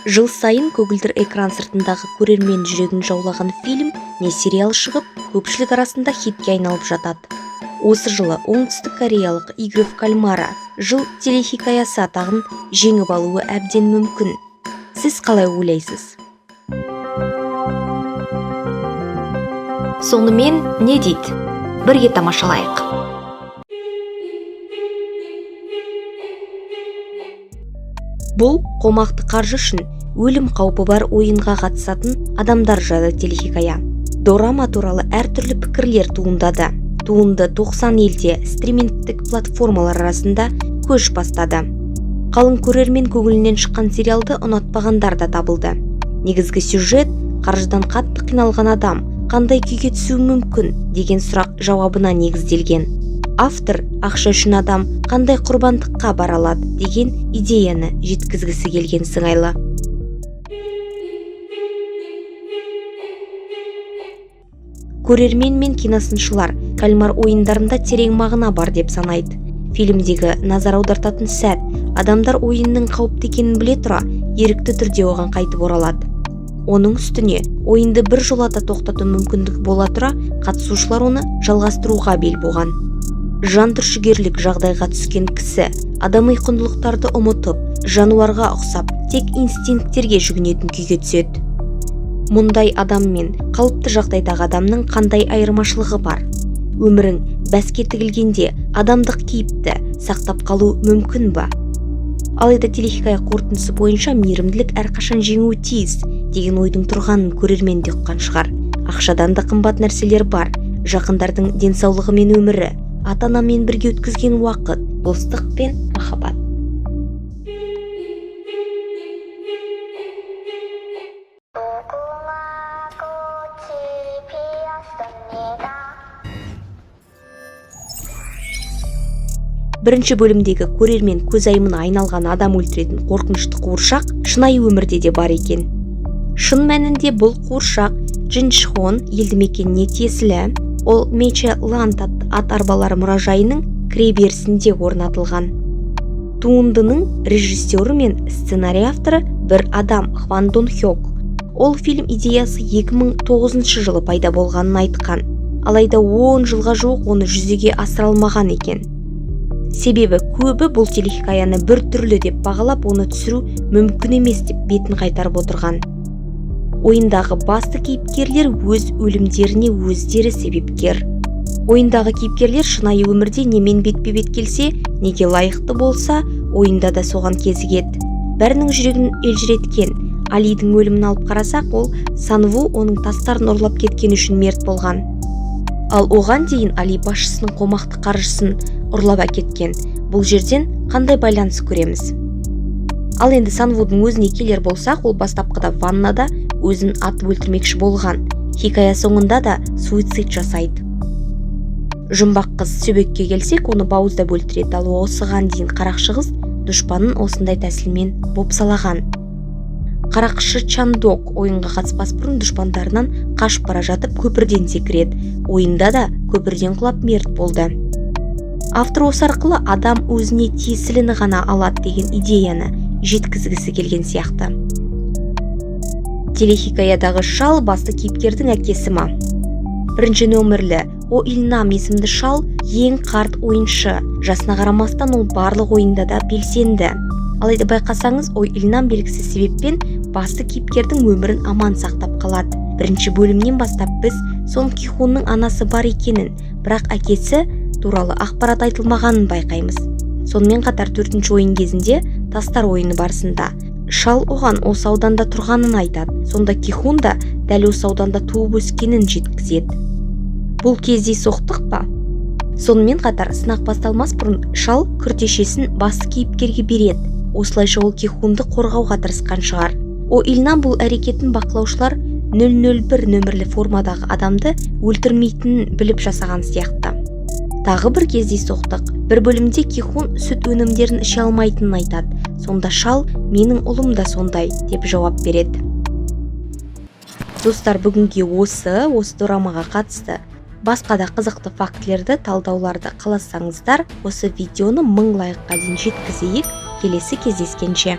Жыл сайын көгілдір экран сыртындағы көрермен жүрегін жаулаған фильм не сериал шығып, көпшілік арасында хитке айналып жатады. Осы жылы оңтүстік кореялық «Игры в кальмара» жыл телехикаясы атағын жеңіп алуы әбден мүмкін. Сіз қалай ойлайсыз? Сонымен не дейді? Бірге тамашалайық. Бұл қомақты қаржы үшін өлім қаупі бар ойынға қатысатын адамдар жайлы телехикая. Дорама туралы әртүрлі пікірлер туындады. Туынды 90 елде стримингтік платформалар арасында көш бастады. Қалың көрермен көңілінен шыққан сериалды ұнатпағандар да табылды. Негізгі сюжет қаржыдан қатты қиналған адам қандай күйге түсуі мүмкін деген сұрақ жауабына негізделген. Автор ақша үшін адам қандай құрбандыққа бара алады деген идеяны жеткізгісі келген сыңайлы. Көрермен мен киносыншылар кальмар ойындарында терең мағына бар деп санайды. Фильмдегі назар аудартатын сәт адамдар ойынның қауіпті екенін біле тұра ерікті түрде оған қайтып оралады. Оның үстіне ойынды бір жолата тоқтату мүмкіндік бола тұра қатысушылар оны жалғастыруға бел буған. Жан түршігерлік жағдайға түскен кісі адами құндылықтарды ұмытып, жануарға ұқсап, тек инстинкттерге жүгінетін күйге түседі. Мұндай адам мен қалыпты жағдайдағы адамның қандай айырмашылығы бар? Өмірің бәске тігілгенде адамдық кейіпті сақтап қалу мүмкін ба? Алайда телехикая қорытындысы бойынша мейірімділік әрқашан жеңуі тиіс деген ойдың тұрғанын көрермен де ұққан шығар. Ақшадан да қымбат нәрселер бар. Жақындардың денсаулығы мен өмірі, ата-анамен бірге өткізген уақыт, достық пен махаббат. Бірінші бөлімдегі көрермен көзайымына айналған адам өлтіретін қорқынышты қуыршақ шынайы өмірде де бар екен. Шын мәнінде бұл қуыршақ Джинчхон елді мекеніне тиесілі. Ол Мече Ланд ат арбалары мұражайының кіреберісінде орнатылған. Туындының режиссері мен сценарий авторы бір адам, Хван Дон Хёк. Ол фильм идеясы 2009 жылы пайда болғанын айтқан. Алайда 10 жылға жуық оны жүзеге асыра алмаған екен. Себебі көбі бұл телехикаяны бір түрлі деп бағалап, оны түсіру мүмкін емес деп бетін қайтарып отырған. Ойындағы басты кейіпкерлер өз өлімдеріне өздері себепкер. Ойындағы кейіпкерлер шынайы өмірде немен бетпе-бет келсе, неге лайықты болса, ойында да соған кезігеді. Бәрінің жүрегін елжіреткен Алидің өлімін алып қарасақ, ол Санву оның тастарын ұрлап кеткен үшін мерт болған. Ал оған дейін Али басшысының қомақты қаржысын ұрлап әкеткен. Бұл жерден қандай байланыс көреміз? Ал енді Санвудың өзіне келер болсақ, ол бастапқыда ваннада өзін атып өлтірмекші болған. Хикая соңында да суицид жасайды. Жұмбақ қыз Сөбекке келсек, оны бауыздап өлтіреді, ал осыған дейін қарақшы қыз дұшпанын осындай тәсілмен бопсалаған. Қарақшы Чандок ойынға қатыспас бұрын дұшпандарынан қашып бара жатып көпірден секіреді. Ойында да көпірден құлап мерт болды. Автор осы арқылы адам өзіне тиесіліні ғана алады деген идеяны жеткізгісі келген сияқты. Телехикаядағы шал басты кейіпкердің әкесі ма? Бірінші нөмірлі О Ильнам есімді шал ең қарт ойыншы. Жасына қарамастан ол барлық ойында да белсенді. Алайда байқасаңыз, О Ильнам белгісі себеппен басты кейіпкердің өмірін аман сақтап қалады. Бірінші бөлімнен бастап біз Сон Кихунның анасы бар екенін, бірақ әкесі туралы ақпарат айтылмағанын байқаймыз. Сонымен қатар 4-ші ойын кезінде тастар ойыны барысында шал оған осы ауданда тұрғанын айтады. Сонда Кихун да дәл осы ауданда туып өскенін жеткізеді. Бұл кездейсоқтық па? Сонымен қатар сынақ басталмас бұрын шал күртешесін басты кейіпкерге береді. Осылайша ол Кихунды қорғауға тырысқан шығар. О Ильнам бұл әрекетін бақылаушылар 001 нөмірлі формадағы адамды өлтірмейтінін біліп жасаған сияқты. Тағы бір кездейсоқтық. Бір бөлімде Кихун сүт өнімдерін іше алмайтынын айтады. Сонда шал менің ұлым да сондай деп жауап береді. Достар, бүгінге осы дорамаға қатысты басқа да қызықты фактілерді талдауларды қаласаңыздар, осы видеоны 1000 лайкқа дейін жеткізейік. Келесі кездескенше.